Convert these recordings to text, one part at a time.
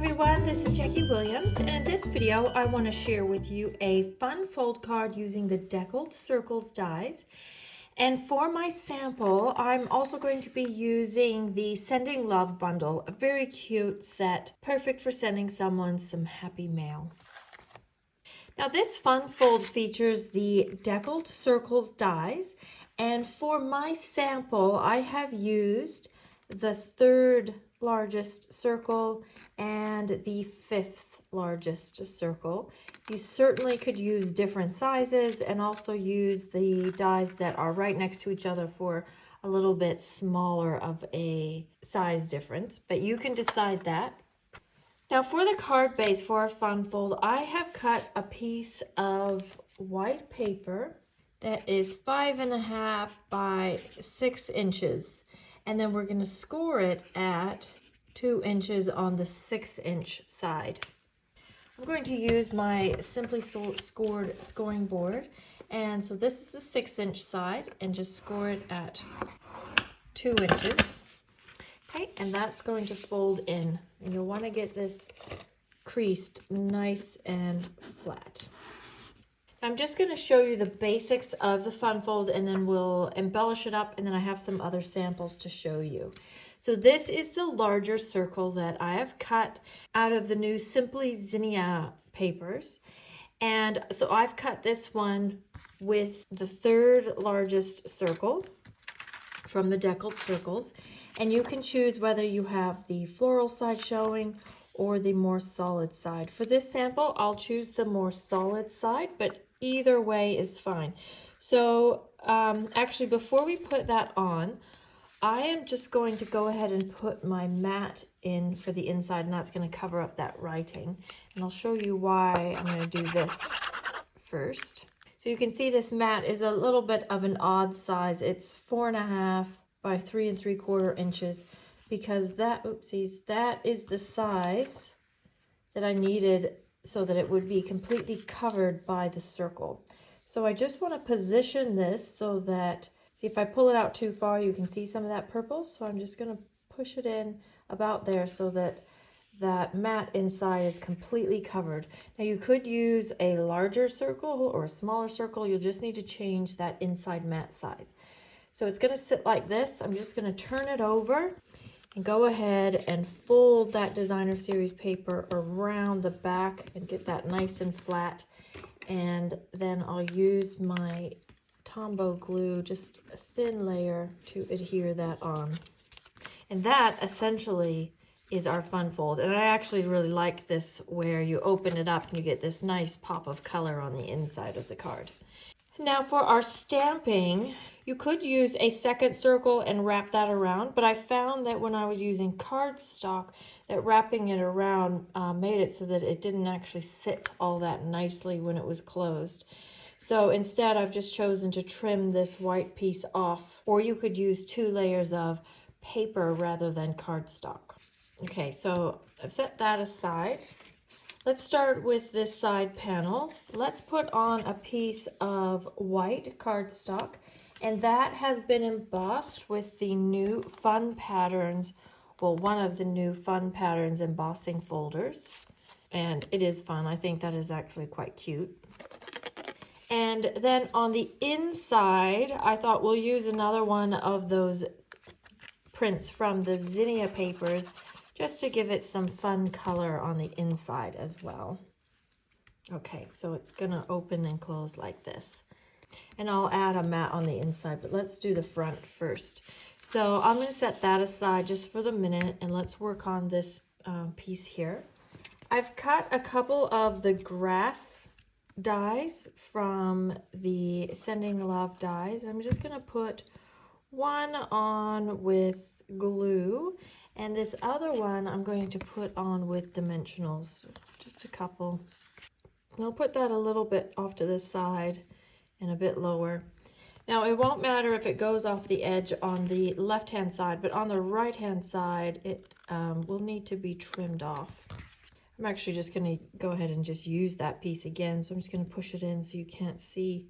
everyone, this is Jackie Williams, and in this video I want to share with you a fun fold card using the Deckled Circles dies. And for my sample, I'm also going to be using the Sending Love bundle, a very cute set, perfect for sending someone some happy mail. Now this fun fold features the Deckled Circles dies, and for my sample I have used the third largest circle and the fifth largest circle. You certainly could use different sizes and also use the dies that are right next to each other for a little bit smaller of a size difference, but you can decide that. Now for the card base for our fun fold, I have cut a piece of white paper that is 5.5 by 6 inches. And then we're going to score it at 2 inches on the 6-inch side. I'm going to use my Simply Scored scoring board. And so this is the 6-inch side, and just score it at 2 inches. Okay, and that's going to fold in. And you'll want to get this creased nice and flat. I'm just going to show you the basics of the fun fold, and then we'll embellish it up, and then I have some other samples to show you. So this is the larger circle that I have cut out of the new Simply Zinnia papers. And so I've cut this one with the third largest circle from the Deckled Circles. And you can choose whether you have the floral side showing or the more solid side. For this sample, I'll choose the more solid side, but either way is fine. So actually, before we put that on, I am just going to go ahead and put my mat in for the inside, and that's going to cover up that writing. And I'll show you why I'm going to do this first. So you can see this mat is a little bit of an odd size. It's 4.5 by 3 3/4 inches, because that, oopsies, that is the size that I needed so that it would be completely covered by the circle. So I just want to position this so that, see, if I pull it out too far, you can see some of that purple. So I'm just going to push it in about there so that that mat inside is completely covered. Now you could use a larger circle or a smaller circle. You'll just need to change that inside mat size. So it's going to sit like this. I'm just going to turn it over and go ahead and fold that Designer Series paper around the back and get that nice and flat. And then I'll use my Tombow glue, just a thin layer, to adhere that on. And that essentially is our fun fold. And I actually really like this, where you open it up and you get this nice pop of color on the inside of the card. Now for our stamping, you could use a second circle and wrap that around, but I found that when I was using cardstock, that wrapping it around made it so that it didn't actually sit all that nicely when it was closed. So instead, I've just chosen to trim this white piece off, or you could use 2 layers of paper rather than cardstock. Okay, so I've set that aside. Let's start with this side panel. Let's put on a piece of white cardstock, and that has been embossed with the new Fun Patterns, well, one of the new Fun Patterns embossing folders. And it is fun. I think that is actually quite cute. And then on the inside, I thought we'll use another one of those prints from the Zinnia papers, just to give it some fun color on the inside as well. Okay, so it's gonna open and close like this. And I'll add a mat on the inside, but let's do the front first. So I'm gonna set that aside just for the minute, and let's work on this piece here. I've cut a couple of the grass dies from the Sending Love dies. I'm just gonna put one on with glue, and this other one I'm going to put on with dimensionals, just a couple. And I'll put that a little bit off to the side and a bit lower. Now it won't matter if it goes off the edge on the left-hand side, but on the right-hand side, it will need to be trimmed off. I'm actually just going to go ahead and just use that piece again. So I'm just going to push it in so you can't see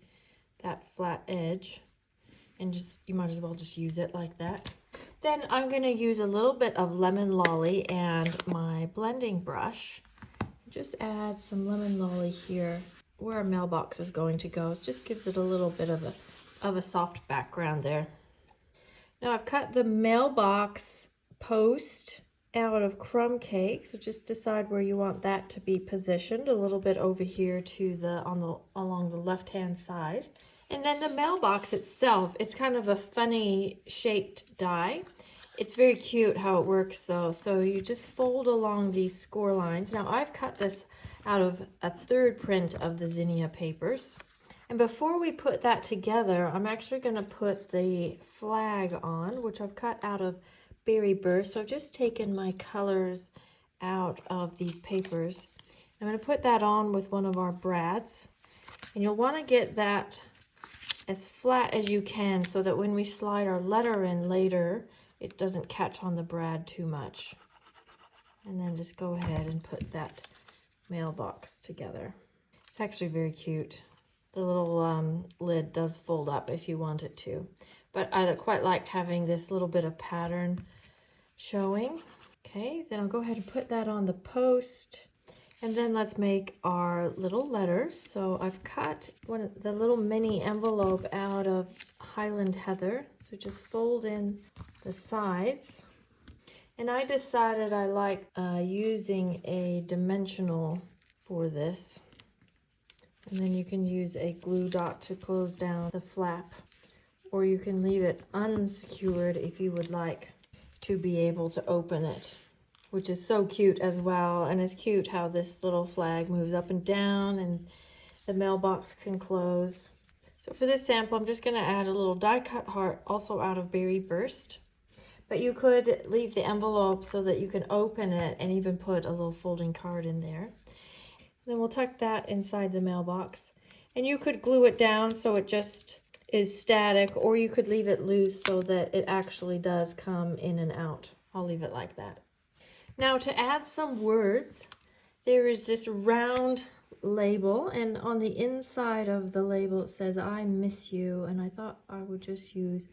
that flat edge. And just, you might as well just use it like that. Then I'm going to use a little bit of lemon lolly and my blending brush. Just add some lemon lolly here where our mailbox is going to go. It just gives it a little bit of a soft background there. Now I've cut the mailbox post out of crumb cake, so just decide where you want that to be positioned, a little bit over here to along the left-hand side. And then the mailbox itself, it's kind of a funny shaped die. It's very cute how it works though. So you just fold along these score lines. Now I've cut this out of a third print of the zinnia papers. And before we put that together, I'm actually going to put the flag on, which I've cut out of Berry Burst. So I've just taken my colors out of these papers. I'm going to put that on with one of our brads. And you'll want to get that as flat as you can so that when we slide our letter in later, it doesn't catch on the brad too much. And then just go ahead and put that mailbox together. It's actually very cute. The little lid does fold up if you want it to. But I quite liked having this little bit of pattern showing. Okay, then I'll go ahead and put that on the post. And then let's make our little letters. So I've cut the little mini envelope out of Highland Heather. So just fold in the sides. And I decided I like using a dimensional for this. And then you can use a glue dot to close down the flap, or you can leave it unsecured if you would like to be able to open it, which is so cute as well. And it's cute how this little flag moves up and down and the mailbox can close. So for this sample, I'm just going to add a little die cut heart also out of Berry Burst. But you could leave the envelope so that you can open it and even put a little folding card in there. Then we'll tuck that inside the mailbox. And you could glue it down so it just is static, or you could leave it loose so that it actually does come in and out. I'll leave it like that. Now to add some words, there is this round label, and on the inside of the label it says, "I miss you," and I thought I would just use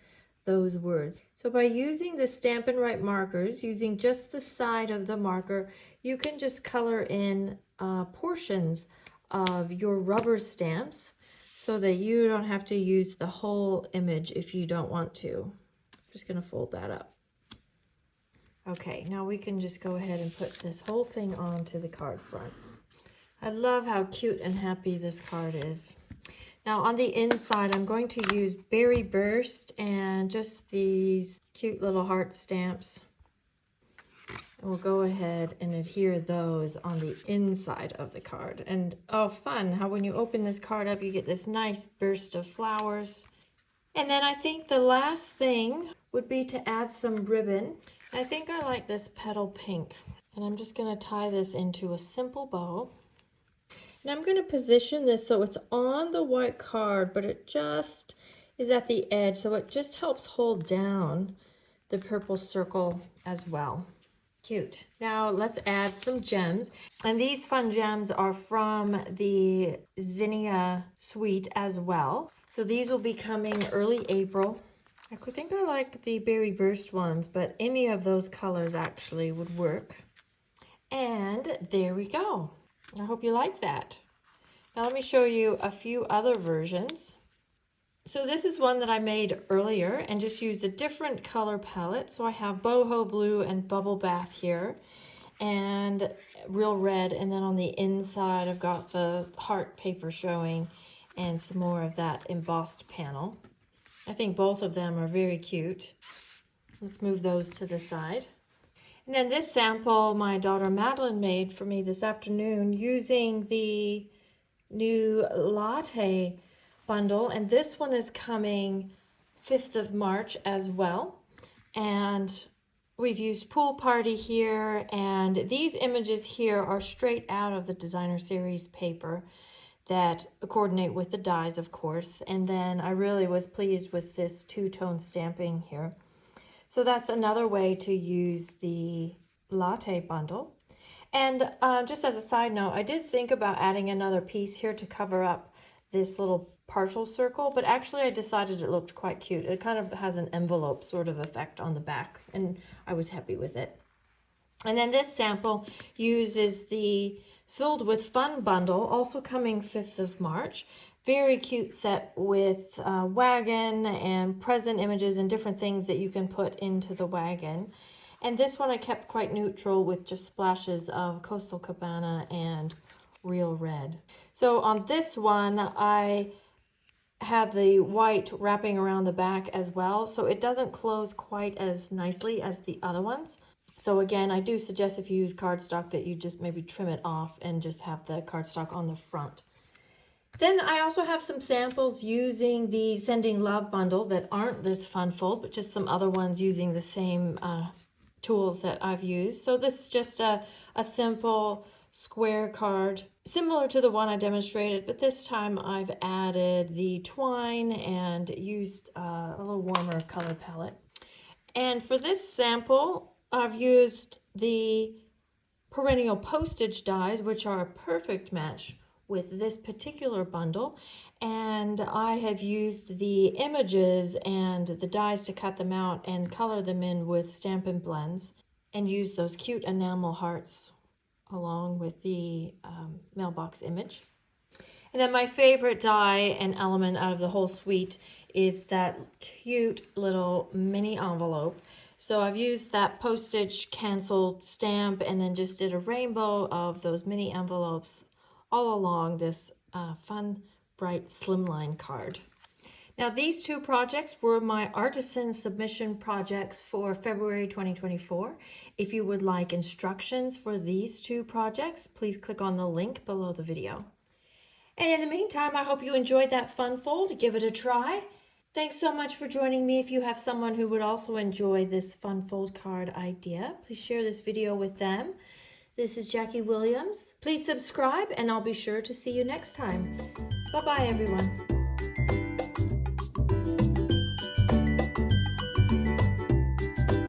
those words. So by using the Stampin' Write markers, using just the side of the marker, you can just color in portions of your rubber stamps so that you don't have to use the whole image if you don't want to. I'm just going to fold that up. Okay, now we can just go ahead and put this whole thing onto the card front. I love how cute and happy this card is. Now on the inside, I'm going to use Berry Burst and just these cute little heart stamps. And we'll go ahead and adhere those on the inside of the card. And oh, fun, how when you open this card up, you get this nice burst of flowers. And then I think the last thing would be to add some ribbon. I think I like this petal pink. And I'm just going to tie this into a simple bow. And I'm going to position this so it's on the white card, but it just is at the edge. So it just helps hold down the purple circle as well. Cute. Now let's add some gems. And these fun gems are from the Zinnia suite as well. So these will be coming early April. I think I like the Berry Burst ones, but any of those colors actually would work. And there we go. I hope you like that. Now let me show you a few other versions. So this is one that I made earlier and just used a different color palette. So I have Boho Blue and Bubble Bath here and Real Red. And then on the inside, I've got the heart paper showing and some more of that embossed panel. I think both of them are very cute. Let's move those to the side. And then this sample my daughter Madeline made for me this afternoon using the new latte bundle, and this one is coming 5th of March as well. And we've used Pool Party here, and these images here are straight out of the designer series paper that coordinate with the dies, of course. And then I really was pleased with this two-tone stamping here. So that's another way to use the latte bundle. And just as a side note, I did think about adding another piece here to cover up this little partial circle, but actually I decided it looked quite cute. It kind of has an envelope sort of effect on the back, and I was happy with it. And then this sample uses the Filled with Fun bundle, also coming 5th of March. Very cute set with wagon and present images and different things that you can put into the wagon. And this one I kept quite neutral with just splashes of Coastal Cabana and Real Red. So on this one, I had the white wrapping around the back as well, so it doesn't close quite as nicely as the other ones. So again, I do suggest if you use cardstock that you just maybe trim it off and just have the cardstock on the front. Then I also have some samples using the Sending Love bundle that aren't this fun fold, but just some other ones using the same tools that I've used. So this is just a simple square card, similar to the one I demonstrated, but this time I've added the twine and used a little warmer color palette. And for this sample, I've used the perennial postage dies, which are a perfect match with this particular bundle, and I have used the images and the dies to cut them out and color them in with Stampin' Blends, and use those cute enamel hearts along with the mailbox image. And then my favorite die and element out of the whole suite is that cute little mini envelope. So I've used that postage canceled stamp and then just did a rainbow of those mini envelopes all along this fun, bright slimline card. Now these two projects were my artisan submission projects for February 2024. If you would like instructions for these two projects, please click on the link below the video. And in the meantime, I hope you enjoyed that fun fold. Give it a try. Thanks so much for joining me. If you have someone who would also enjoy this fun fold card idea, please share this video with them. This is Jackie Williams. Please subscribe and I'll be sure to see you next time. Bye-bye, everyone.